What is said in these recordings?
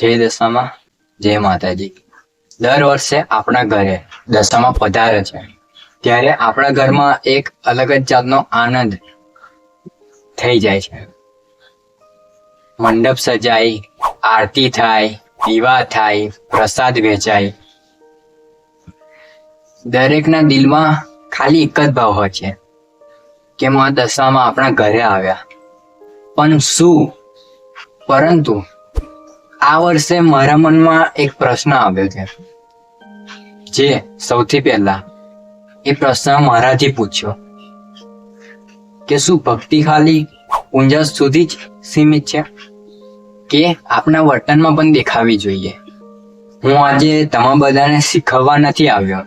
જય દશામાં જય માતાજી. દર વર્ષે આપણા ઘરે દશામાં પધારે છે ત્યારે આપણા ઘરમાં એક અલગ જ જાતનો આનંદ થઈ જાય છે. મંડપ સજાય, આરતી થાય, દીવા થાય, પ્રસાદ વેચાય. દરેકના દિલમાં ખાલી એક જ ભાવ હોય છે કે માં દશામાં આપણા ઘરે આવ્યા. પરંતુ આ વર્ષે મારા મનમાં એક પ્રશ્ન આવ્યો છે, જે સૌથી પહેલા એ પ્રશ્ન મારાથી પૂછ્યો કે શું ભક્તિ ખાલી પૂજા સુધી જ સીમિત છે કે આપણા વર્તનમાં પણ દેખાવી જોઈએ? હું આજે તમે બધાને શીખવવા નથી આવ્યો.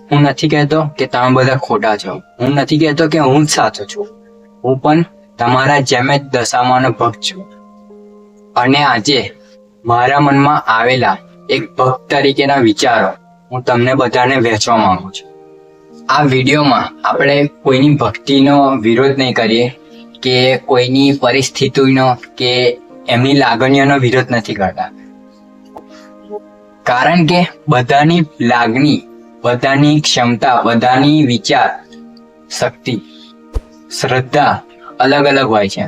હું નથી કહેતો કે તમે બધા ખોટા છો. હું નથી કહેતો કે હું જ સાચો છું. હું પણ તમારા જેમ જ દશામાનો ભક્ત છું. અને આજે મારા મનમાં આવેલા એક ભક્ત તરીકેના વિચારો હું તમને બધાને વહેંચવા માંગુ છું. આ વિડીયોમાં આપણે કોઈની ભક્તિનો વિરોધ નહીં કરીએ કે કોઈની પરિસ્થિતિનો કે એમની લાગણીઓનો વિરોધ નથી કરતા. કારણ કે બધાની લાગણી, બધાની ક્ષમતા, બધાની વિચાર શક્તિ, શ્રદ્ધા અલગ અલગ હોય છે.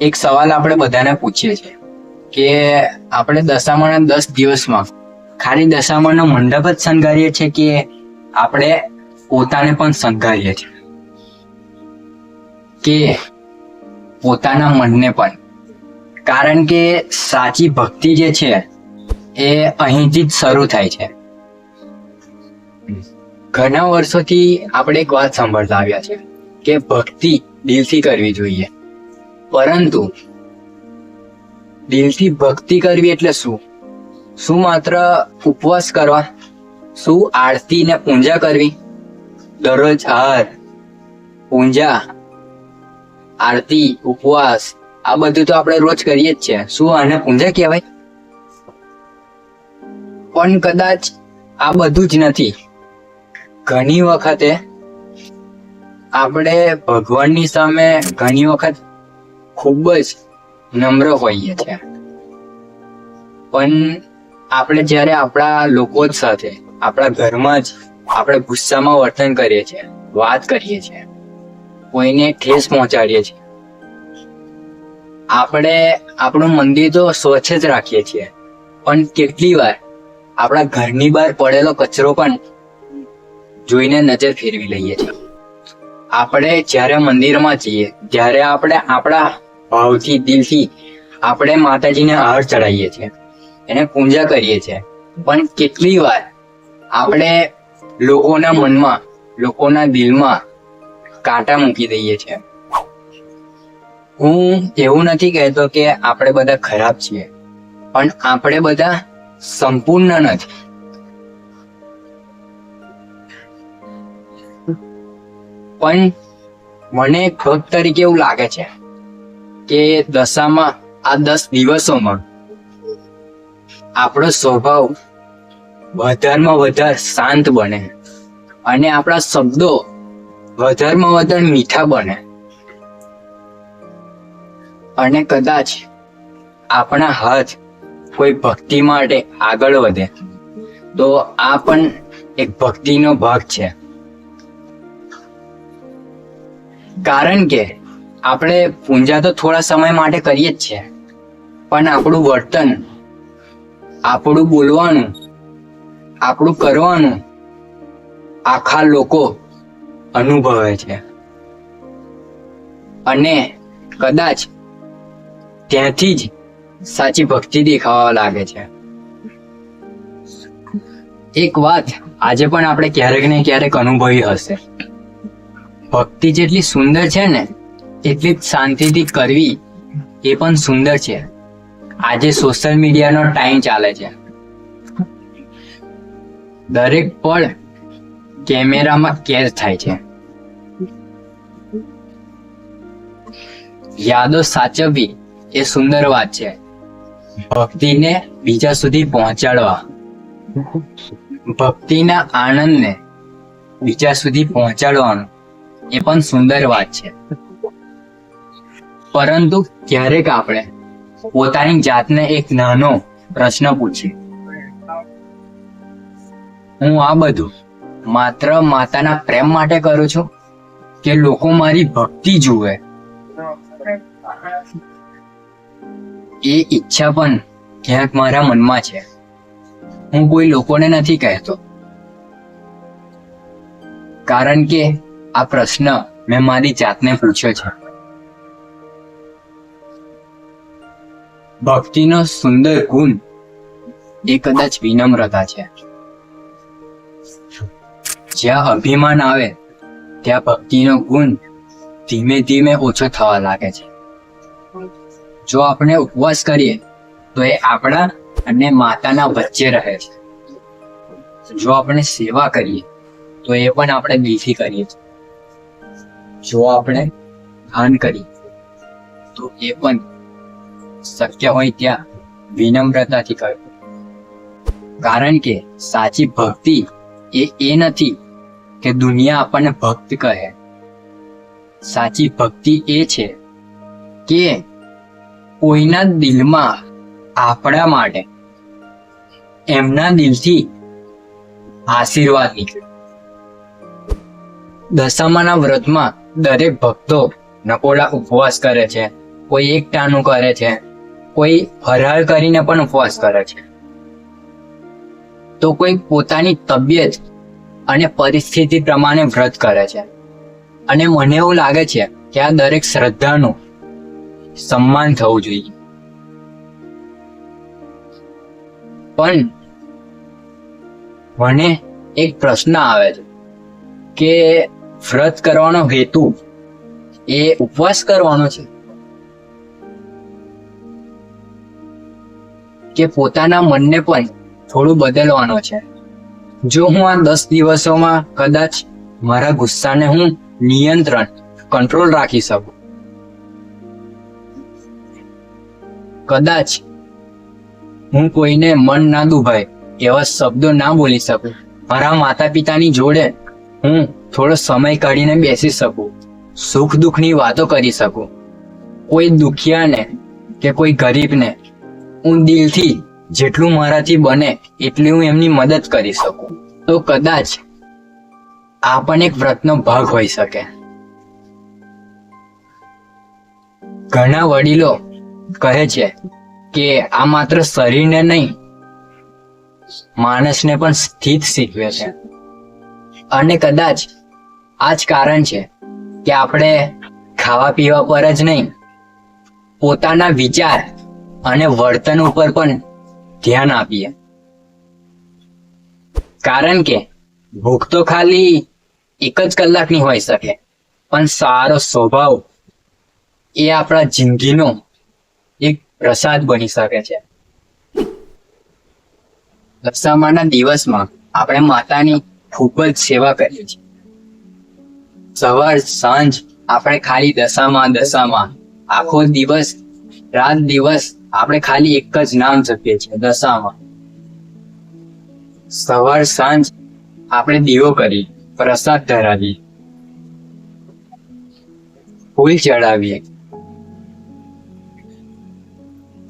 એક સવાલ આપણે બધાને પૂછીએ છીએ કે આપણે દશામાના 10 દિવસમાં ખાલી દશામાનો મંડપ જ શણગારીએ છીએ કે આપણે પોતાને પણ શણગારીએ છીએ, કે પોતાના મનને પણ? કારણ કે સાચી ભક્તિ જે છે એ અહીંથી જ શરૂ થાય છે. ઘણા વર્ષોથી આપણે એક વાત સાંભળતા આવ્યા છે કે ભક્તિ દિલથી કરવી જોઈએ. પરંતુ દિલથી ભક્તિ કરવી એટલે શું? શું માત્ર ઉપવાસ કરવા? શું આરતી ને પૂજા કરવી? દરરોજ હાર, પૂજા, આરતી, ઉપવાસ આ બધું તો આપણે રોજ કરીએ જ છે. શું આને પૂજા કહેવાય? પણ કદાચ આ બધું જ નથી. ઘણી વખતે આપણે ભગવાનની સામે ઘણી વખત ખૂબ જ નમ્ર હોઈએ છીએ, પણ આપણે જ્યારે આપણા લોકો જ સાથે આપણા ઘરમાં જ આપણે ગુસ્સામાં વર્તન કરીએ છીએ, વાત કરીએ છીએ, કોઈને ઠેસ પહોંચાડીએ છીએ. આપણે આપણું મંદિર તો સ્વચ્છ જ રાખીએ છીએ, પણ કેટલી વાર આપણા ઘરની બહાર પડેલો કચરો પણ જોઈને નજર ફેરવી લઈએ છીએ. આપણે જ્યારે મંદિરમાં જઈએ ત્યારે આપણે આપણા ભાવથી, દિલથી આપણે માતાજીને હાર ચડાવીએ છીએ, એને પૂજા કરીએ છીએ, પણ કેટલી વાર આપણે લોકોના મનમાં, લોકોના દિલમાં કાંટા મૂકી દઈએ છીએ. હું એવું નથી કહેતો કે આપણે બધા ખરાબ છીએ, પણ આપણે બધા સંપૂર્ણ નથી. પણ મને એક ભક્ત તરીકે એવું લાગે છે કે દશામાં આ 10 દિવસોમાં આપણો સ્વભાવ વધારેમાં વધારે શાંત બને અને આપણા શબ્દો વધારેમાં વધારે મીઠા બને, અને કદાચ આપણા હાથ કોઈ ભક્તિ માટે આગળ વધે તો આ પણ એક ભક્તિનો ભાગ છે. કારણ કે આપણે પૂજા તો થોડા સમય માટે કરીએ જ છીએ, પણ આપણું વર્તન, આપણું બોલવાનું, આપણું કરવાનું આખા લોકો અનુભવે છે, અને કદાચ ત્યાંથી જ સાચી ભક્તિ દેખાવા લાગે છે. એક વાત આજે પણ આપણે ક્યારેક ને ક્યારેક અનુભવી હશે, ભક્તિ જેટલી સુંદર છે ને એટલી જ શાંતિથી કરવી એ પણ સુંદર છે. આજે સોશિયલ મીડિયાનો ટાઈમ ચાલે છે. દરેક પળ કેમેરામાં કેદ થાય છે. યાદો સાચવવી એ સુંદર વાત છે. ભક્તિને બીજા સુધી પહોંચાડવા, ભક્તિના આનંદને બીજા સુધી પહોંચાડવાનું એ પણ સુંદર વાત છે. પરંતુ ક્યારેક આપણે પોતાની જાતને એક નાનો પ્રશ્ન પૂછીએ, હું આ બધું માત્ર માતાના પ્રેમ માટે કરું છું કે લોકો મારી ભક્તિ જુએ? એ ઈચ્છા પણ ક્યાંક મારા મનમાં છે. હું કોઈ લોકોને નથી કહેતો, કારણ કે આ પ્રશ્ન મેં મારી જાતને પૂછ્યો છે. ભક્તિનો સુંદર ગુણ એ કદાચ વિનમ્રતા છે. જ્યાં અભિમાન આવે ત્યાં ભક્તિનો ગુણ ધીમે ધીમે ઓછો થવા લાગે છે. જો આપણે ઉપવાસ કરીએ તો એ આપણા અને માતાના વચ્ચે રહે છે. જો આપણે સેવા કરીએ તો એ પણ આપણે દિલથી કરીએ છીએ. જો આપણે દાન કરીએ તો એ પણ શક્ય હોય ત્યાં વિનમ્રતાથી કરવું. કારણ કે સાચી ભક્તિ એ નથી કે દુનિયા આપણને ભક્ત કહે. સાચી ભક્તિ એ છે કે કોઈના દિલમાં આપણા માટે એમના દિલથી આશીર્વાદ નીકળે. દશામાના વ્રતમાં દરેક ભક્તો નકોડા ઉપવાસ કરે છે. કોઈ એક ટાણું કરે છે, કોઈ ફરાળ કરીને પણ ઉપવાસ કરે છે, તો કોઈ પોતાની તબિયત અને પરિસ્થિતિ પ્રમાણે વ્રત કરે છે. અને મને એવું લાગે છે કે આ દરેક શ્રદ્ધાનું સન્માન થવું જોઈએ. પણ મને એક પ્રશ્ન આવે છે કે વ્રત કરવાનો હેતુ એ ઉપવાસ કરવાનો છે કે પોતાના મનને પણ થોડું બદલવાનો છે? જો હું આ 10 દિવસોમાં કદાચ મારા ગુસ્સાને હું કંટ્રોલ રાખી શકું, કદાચ હું કોઈને મન ના દુભાય એવા શબ્દો ના બોલી શકું, મારા માતા પિતાની જોડે હું થોડો સમય કાઢીને બેસી શકું, સુખ દુઃખની વાતો કરી શકું, કોઈ દુખિયાને કે કોઈ ગરીબને હું દિલથી જેટલું મારાથી બને એટલી હું એમની મદદ કરી શકું, તો કદાચ આ પણ એક વ્રતનો ભાગ હોઈ શકે. ઘણા વડીલો કહે છે કે આ માત્ર શરીરને નહીં, માણસને પણ સ્થિત શીખવે છે. અને કદાચ આ જ કારણ છે કે આપણે ખાવા પીવા પર જ નહીં, પોતાના વિચાર અને વર્તન ઉપર પણ ધ્યાન આપીએ. કારણ કે ભૂખ તો ખાલી 1 જ કલાકની હોઈ શકે, પણ સારો સ્વભાવ એ આપણા જિંદગીનો એક પ્રસાદ બની શકે છે. દશામાના દિવસમાં આપણે માતાની ખૂબ જ સેવા કરીએ છીએ. સવાર સાંજ આપણે ખાલી દશામાં આખો દિવસ રાત દિવસ આપણે ખાલી એક જ નામ જપીએ છીએ, દશામાં. સવાર સાંજ આપણે દીવો કરી, પ્રસાદ ધરાવીએ, ફૂલ ચડાવીએ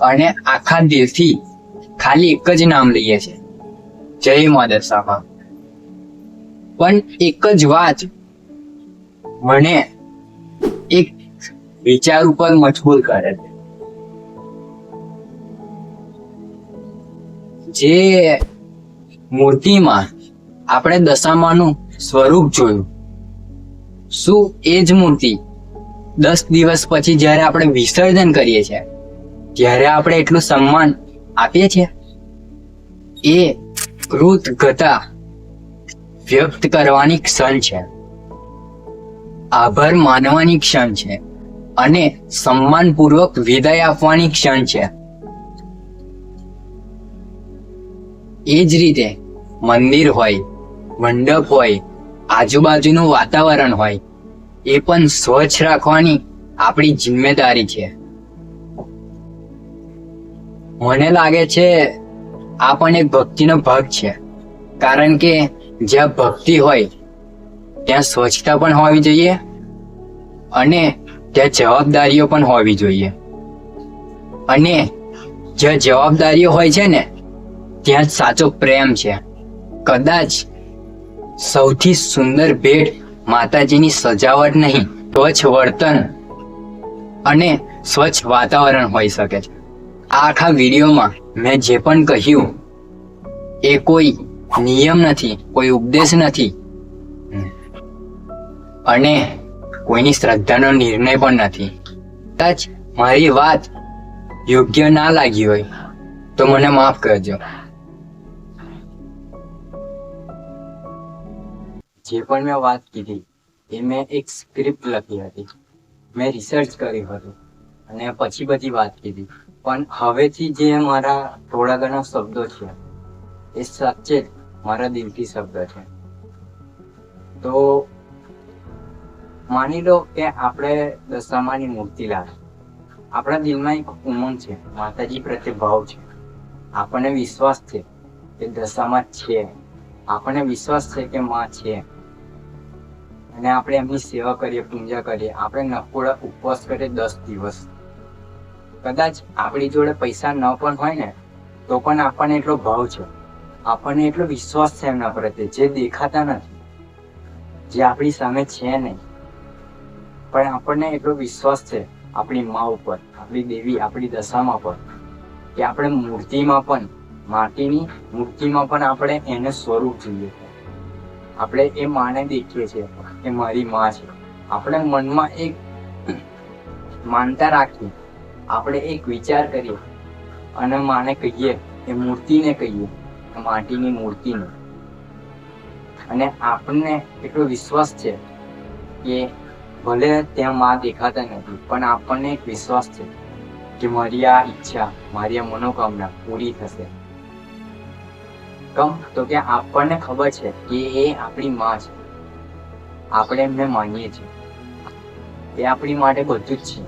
અને આખા દિલથી ખાલી એક જ નામ લઈએ છીએ, જય મા દશામાં. પણ એક જ વાત મને એક વિચાર ઉપર મજબૂર કરે છે. જે મૂર્તિમાં આપણે દશામાનું સ્વરૂપ જોયું, શું એ જ મૂર્તિ 10 દિવસ પછી જ્યારે આપણે વિસર્જન કરીએ છીએ ત્યારે આપણે એટલું સન્માન આપીએ છીએ? એ કૃતજ્ઞતા વ્યક્ત કરવાની ક્ષણ છે, આભાર માનવાની ક્ષણ છે અને સન્માનપૂર્વક વિદાય આપવાની ક્ષણ છે. એ જ રીતે મંદિર હોય, મંડપ હોય, આજુબાજુનું વાતાવરણ હોય, એ પણ સ્વચ્છ રાખવાની આપણી જિમ્મેદારી છે. મને લાગે છે આ પણ એક ભક્તિનો ભાગ છે, કારણ કે જ્યાં ભક્તિ હોય ત્યાં સ્વચ્છતા પણ હોવી જોઈએ અને ત્યાં જવાબદારીઓ પણ હોવી જોઈએ. અને જ્યાં જવાબદારીઓ હોય છે ને ત્યાં જ સાચો પ્રેમ છે. કદાચ સૌથી સુંદર ભેટ માતાજીની સજાવટ નહીં, સ્વચ્છ વર્તન અને સ્વચ્છ વાતાવરણ હોઈ શકે છે. આ આખા વિડીયોમાં મેં જે પણ કહ્યું એ કોઈ નિયમ નથી, કોઈ ઉપદેશ નથી અને કોઈની શ્રદ્ધાનો નિર્ણય પણ નથી. કદાચ મારી વાત યોગ્ય ના લાગી હોય તો મને માફ કરજો. જે પણ મેં વાત કીધી એ મેં એક સ્ક્રિપ્ટ લખી હતી, મેં રિસર્ચ કર્યું હતું અને પછી બધી વાત કીધી. પણ હવેથી જે મારા થોડા ઘણા શબ્દો છે એ સાચે જ મારા દિલથી શબ્દ છે. તો માની લો કે આપણે દશામાની મૂર્તિ લાવી, આપણા દિલમાં એક ઉમંગ છે, માતાજી પ્રત્યે ભાવ છે, આપણને વિશ્વાસ છે કે દશામાં છે, આપણને વિશ્વાસ છે કે માં છે અને આપણે એમની સેવા કરીએ, પૂજા કરીએ, આપણે નકોડા ઉપવાસ કરીએ 10 દિવસ. કદાચ આપણી જોડે પૈસા ન પણ હોય ને તો પણ આપણને એટલો ભાવ છે, આપણને એટલો વિશ્વાસ છે એમના પ્રત્યે જે દેખાતા નથી, જે આપણી સામે છે નહીં, પણ આપણને એટલો વિશ્વાસ છે આપણી મા ઉપર, આપણી દેવી, આપણી દશામાં પર કે આપણે મૂર્તિમાં પણ, માટીની મૂર્તિમાં પણ આપણે એને સ્વરૂપ જોઈએ છે. આપણે એ માને દેખીએ છીએ કે મારી માં છે. આપણે મનમાં એક માનતા રાખીએ, આપણે એક વિચાર કરીએ અને માને કહીએ, એ મૂર્તિને કહીએ, માટીની મૂર્તિને, અને આપણને એટલો વિશ્વાસ છે કે ભલે ત્યાં માં દેખાતા નથી પણ આપણને એક વિશ્વાસ છે કે મારી આ ઈચ્છા, મારી આ મનોકામના પૂરી થશે. તો કે આપણને ખબર છે કે એ આપણી માં છે, આપણે એમને માનીએ છીએ, એ આપણી માટે બધું જ છે.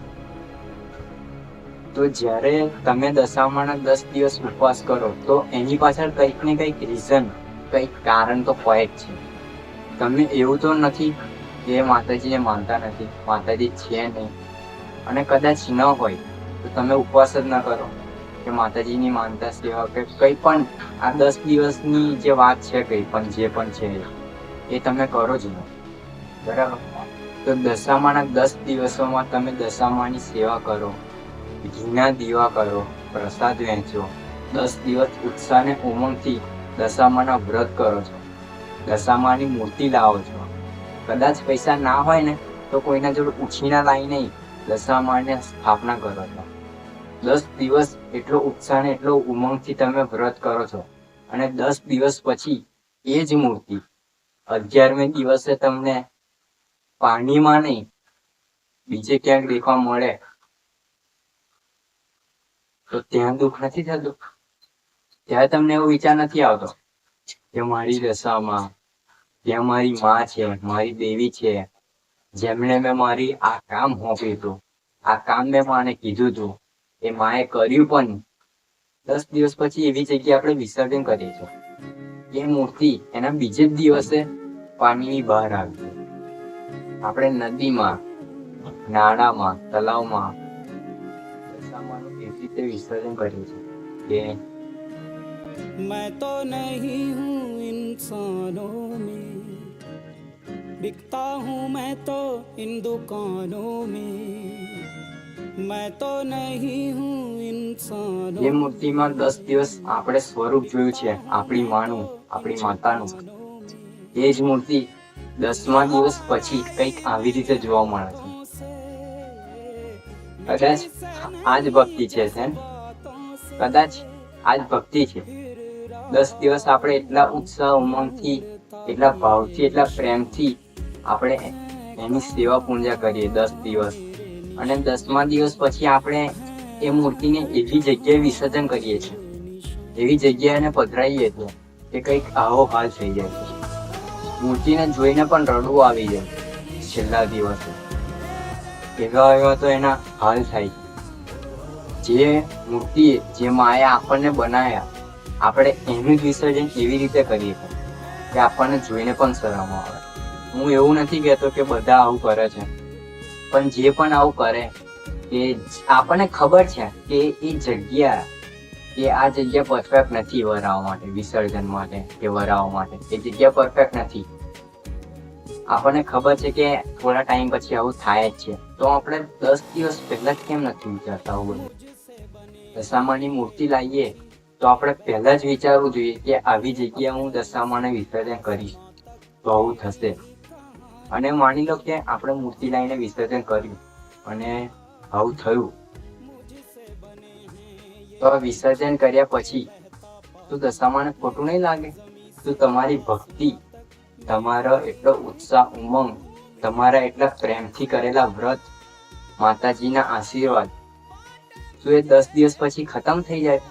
તો જ્યારે તમે દશામાના 10 દિવસ ઉપવાસ કરો તો એની પાછળ કંઈક ને કંઈક રીઝન, કંઈક કારણ તો હોય જ છે. તમે એવું તો નથી કે માતાજીને માનતા નથી, માતાજી છે નહીં, અને કદાચ ન હોય તો તમે ઉપવાસ જ ન કરો કે માતાજીની માનતા સેવા કે કંઈ પણ આ 10 દિવસની જે વાત છે, કંઈ પણ જે પણ છે એ તમે કરો જ નહીં, બરાબર? તો દશામાના 10 દિવસોમાં તમે દશામાની સેવા કરો, ઘીના દીવા કરો, પ્રસાદ વહેંચો, 10 દિવસ ઉત્સાહ અને ઉમંગથી દશામાના વ્રત કરો છો, દશામાની મૂર્તિ લાવો છો. કદાચ પૈસા ના હોય ને તો કોઈના જોડે ઉછીના લાવી નહીં દશામાની સ્થાપના કરો છો. 10 દિવસ એટલો ઉત્સાહ ને એટલો ઉમંગથી તમે વ્રત કરો છો અને 10 દિવસ પછી એ જ મૂર્તિ 11મે દિવસે તમને પાણીમાં નહીં બીજે ક્યાંક દેખવા મળે તો ત્યાં દુઃખ નથી થતું? ત્યારે તમને એવો વિચાર નથી આવતો કે મારી દશામાં ત્યાં મારી માં છે, મારી દેવી છે, જેમણે મેં મારી આ કામ સોંપ્યું હતું, આ કામ મેં માને કીધું હતું, એ માએ કર્યું પણ. 10 દિવસ પછી એવી જગ્યાએ આપણે વિસર્જન કરીએ છીએ, એ મૂર્તિ એના બીજે જ દિવસે પાણીની બહાર આવી છે. આપણે નદીમાં, નાળામાં, તલાવમાં દશામાનું એવી રીતે વિસર્જન કરીએ છીએ કે मैं तो नहीं हूँ इंसानों में, बिकता हूँ मैं तो इन दुकानों में, मैं तो नहीं हूँ इंसानों. એ મૂર્તિમાં 10 દિવસ આપણે સ્વરૂપ જોયું છે આપણી માનું, આપણી માતાનું. એ જ મૂર્તિ 10મા દિવસ પછી કંઈક આવી રીતે જોવા મળે છે. કદાચ આ જ ભક્તિ છે, કદાચ આ જ ભક્તિ છે. 10 દિવસ આપણે એટલા ઉત્સાહ ઉમંગથી, એટલા ભાવથી, એટલા પ્રેમથી આપણે એની સેવા પૂજા કરીએ 10 દિવસ, અને 10મા દિવસ પછી આપણે એ મૂર્તિને એવી જગ્યાએ વિસર્જન કરીએ છીએ, એવી જગ્યાએ એને પધરાવીએ છીએ કે કંઈક આવો હાલ થઈ જાય છે. મૂર્તિને જોઈને પણ રડવું આવી જાય છેલ્લા દિવસે. એવા તો એના હાલ થાય. જે મૂર્તિ, જે માએ આપણને બનાવ્યા, આપણે એનું જ વિસર્જન એવી રીતે કરીએ કે આપણને જોઈને પણ શરમ આવે. હું એવું નથી કહેતો કે બધા આવું કરે છે, પણ જે પણ આવું કરે કે આપણને ખબર છે કે એ જગ્યા કે આ જગ્યા પરફેક્ટ નથી વરાવા માટે, વિસર્જન માટે કે વરાવા માટે એ જગ્યા પરફેક્ટ નથી. આપણને ખબર છે કે થોડા ટાઈમ પછી આવું થાય જ છે, તો આપણે 10 દિવસ પહેલા જ કેમ નથી વિચારતા આવું બધું? દશામાની મૂર્તિ લાવીએ તો આપણે પહેલા જ વિચારવું જોઈએ કે આવી જગ્યાએ હું દશામાને વિસર્જન કરીશ તો આવું થશે. અને માની લો કે આપણે મૂર્તિ લાવીને વિસર્જન કર્યું અને આવું થયું, તો વિસર્જન કર્યા પછી તો દશામાને ખોટું નહીં લાગે? તો તમારી ભક્તિ, તમારો એટલો ઉત્સાહ, ઉમંગ, તમારા એટલા પ્રેમથી કરેલા વ્રત, માતાજીના આશીર્વાદ, તો એ 10 દિવસ પછી ખતમ થઈ જાય?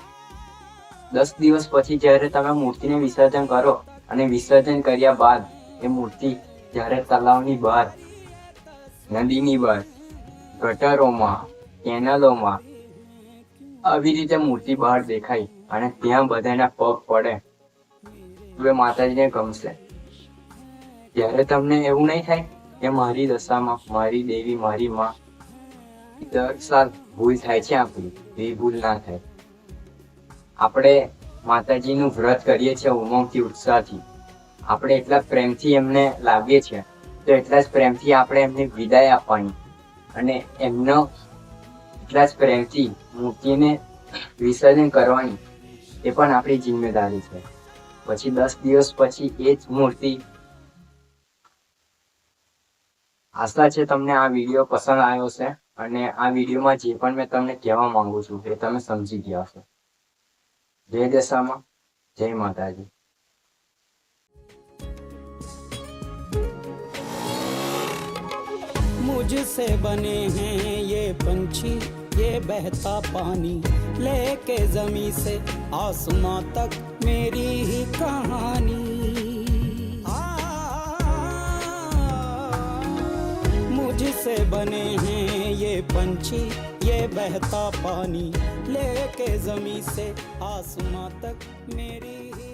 10 દિવસ પછી જ્યારે તમે મૂર્તિને વિસર્જન કરો અને વિસર્જન કર્યા બાદ એ મૂર્તિ જ્યારે તલાવની બહાર, નદીની બહાર, ગટરોમાં, કેનલોમાં આવી રીતે મૂર્તિ બહાર દેખાય અને ત્યાં બધાના પગ પડે, તો એ માતાજીને ગમશે? ત્યારે તમને એવું નહીં થાય કે મારી દશામાં, મારી દેવી, મારી માં, દર સાલ ભૂલ થાય છે આપણી, એ ભૂલ ના થાય. આપણે માતાજીનું વ્રત કરીએ છીએ ઉમંગથી, ઉત્સાહથી, આપણે એટલા પ્રેમથી એમને લાવીએ છીએ, તો એટલા જ પ્રેમથી આપણે એમને વિદાય આપવાની અને એમનો એટલા જ પ્રેમથી મૂર્તિને વિસર્જન કરવાની એ પણ આપણી જિમ્મેદારી છે. પછી 10 દિવસ પછી એ જ મૂર્તિ. આશા છે તમને આ વિડીયો પસંદ આવ્યો છે અને આ વિડીયોમાં જે પણ મેં તમને કહેવા માંગુ છું એ તમે સમજી ગયા હશો. જય દશામાં, જય માતાજી. मुझसे बने हैं ये पंछी, ये बहता पानी, लेके जमी से आसमां तक मेरी ही कहानी. मुझसे बने हैं ये पंछी, ये बहता पानी, लेके जमी से आसमां तक मेरी ही